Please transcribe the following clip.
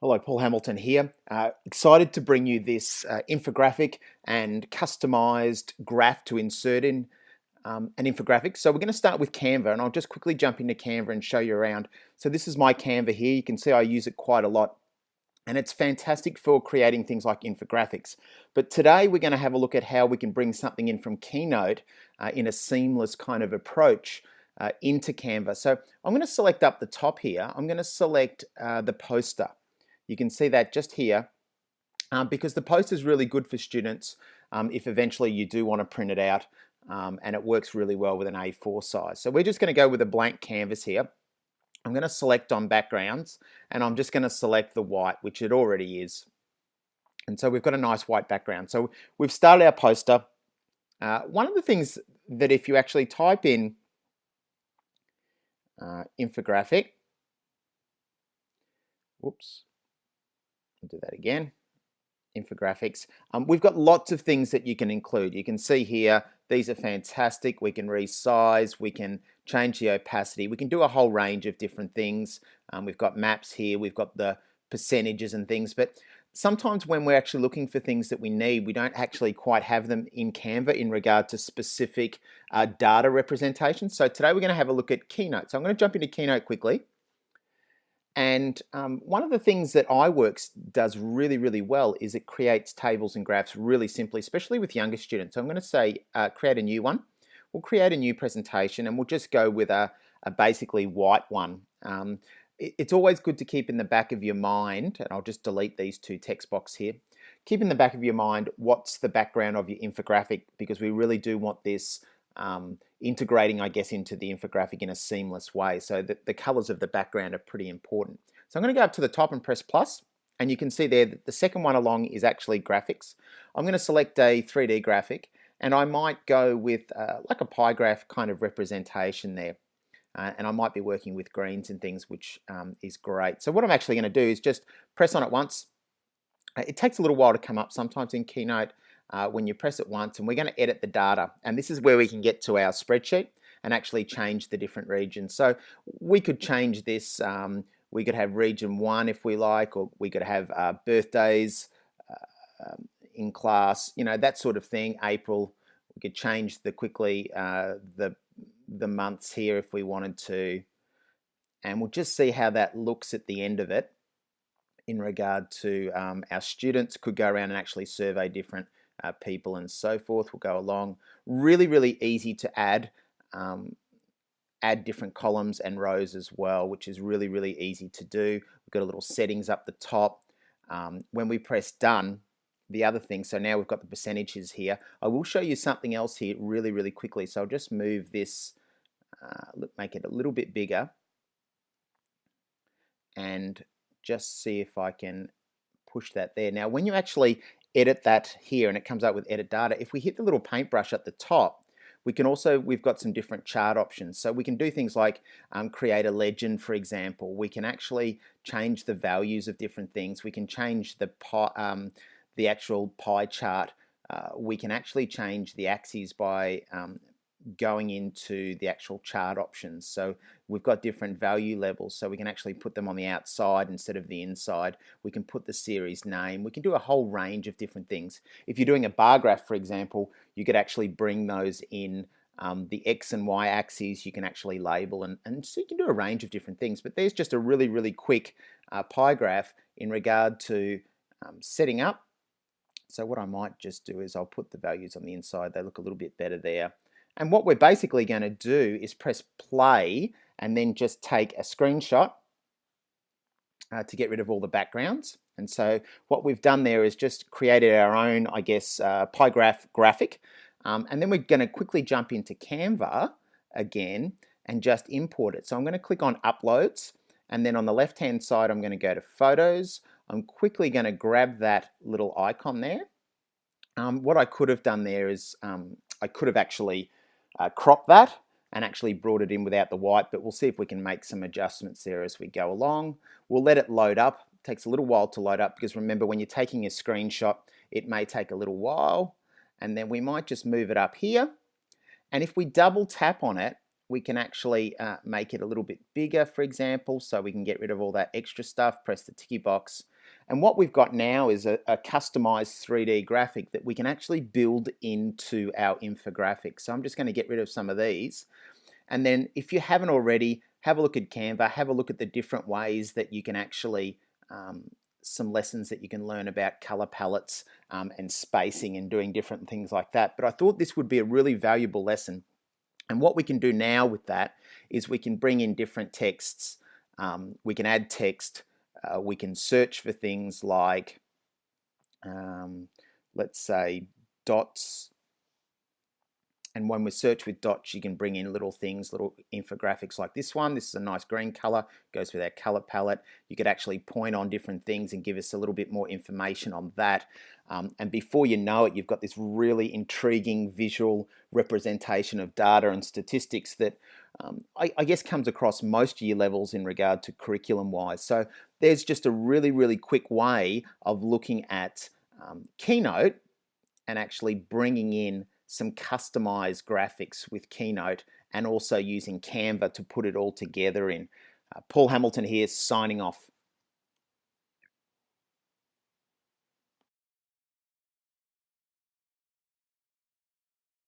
Hello, Paul Hamilton here. Excited to bring you this infographic and customized graph to insert in an infographic. So we're going to start with Canva, and I'll just quickly jump into Canva and show you around. So this is my Canva here. You can see I use it quite a lot, and it's fantastic for creating things like infographics. But today we're going to have a look at how we can bring something in from Keynote in a seamless kind of approach into Canva. So I'm going to select up the top here. I'm going to select the poster. You can see that just here because the poster is really good for students if eventually you do want to print it out, and it works really well with an A4 size. So we're just going to go with a blank canvas here. I'm going to select on backgrounds, and I'm just going to select the white, which it already is. And so we've got a nice white background. So we've started our poster. One of the things that if you actually type in infographic, whoops, I'll do that again, infographics. We've got lots of things that you can include. You can see here, these are fantastic. We can resize, we can change the opacity, we can do a whole range of different things. We've got maps here, we've got the percentages and things, but sometimes when we're actually looking for things that we need, we don't actually quite have them in Canva in regard to specific data representation. So today we're going to have a look at Keynote. So I'm going to jump into Keynote quickly. And one of the things that iWorks does really, really well is it creates tables and graphs really simply, especially with younger students. So I'm going to say create a new one. We'll create a new presentation, and we'll just go with a basically white one. It's always good to keep in the back of your mind, and I'll just delete these two text boxes here. Keep in the back of your mind what's the background of your infographic, because we really do want this integrating, I guess, into the infographic in a seamless way. So the colors of the background are pretty important. So I'm going to go up to the top and press plus, and you can see there that the second one along is actually graphics. I'm going to select a 3D graphic, and I might go with like a pie graph kind of representation there. And I might be working with greens and things, which is great. So what I'm actually going to do is just press on it once. It takes a little while to come up sometimes in Keynote. When you press it once, and we're going to edit the data, and this is where we can get to our spreadsheet and actually change the different regions. So we could change this, we could have region 1 if we like, or we could have birthdays in class, you know, that sort of thing. April, we could change quickly the months here if we wanted to, and we'll just see how that looks at the end of it in regard to our students. Could go around and actually survey different people and so forth. Will go along. Really, really easy to add different columns and rows as well, which is really, really easy to do. We've got a little settings up the top. When we press done, the other thing, so now we've got the percentages here. I will show you something else here really, really quickly. So I'll just move this, make it a little bit bigger, and just see if I can push that there. Now, when you actually edit that here and it comes up with edit data, if we hit the little paintbrush at the top, we can also, we've got some different chart options. So we can do things like create a legend, for example. We can actually change the values of different things. We can change the actual pie chart. We can actually change the axes by going into the actual chart options. So we've got different value levels, so we can actually put them on the outside instead of the inside. We can put the series name. We can do a whole range of different things. If you're doing a bar graph, for example, you could actually bring those in the X and Y axes. You can actually label, and so you can do a range of different things. But there's just a really, really quick pie graph in regard to setting up. So what I might just do is I'll put the values on the inside. They look a little bit better there. And what we're basically going to do is press play and then just take a screenshot to get rid of all the backgrounds. And so what we've done there is just created our own, I guess, pie graph graphic. And then we're going to quickly jump into Canva again and just import it. So I'm going to click on Uploads, and then on the left-hand side, I'm going to go to Photos. I'm quickly going to grab that little icon there. What I could have done there is I could have actually cropped that and actually brought it in without the white, but we'll see if we can make some adjustments there as we go along. We'll let it load up. It takes a little while to load up, because remember, when you're taking a screenshot, it may take a little while, and then we might just move it up here. And if we double tap on it, we can actually make it a little bit bigger, for example, so we can get rid of all that extra stuff. Press the ticky box, And what we've got now is a customized 3D graphic that we can actually build into our infographic. So I'm just going to get rid of some of these. And then if you haven't already, have a look at Canva, have a look at the different ways that you can actually, some lessons that you can learn about color palettes and spacing and doing different things like that. But I thought this would be a really valuable lesson. And what we can do now with that is we can bring in different texts. We can add text. We can search for things like, let's say, dots. And when we search with dots, you can bring in little things, little infographics like this one. This is a nice green color, goes with our color palette. You could actually point on different things and give us a little bit more information on that. And before you know it, you've got this really intriguing visual representation of data and statistics that I guess comes across most year levels in regard to curriculum-wise. So there's just a really, really quick way of looking at Keynote and actually bringing in some customized graphics with Keynote and also using Canva to put it all together in. Paul Hamilton here, signing off.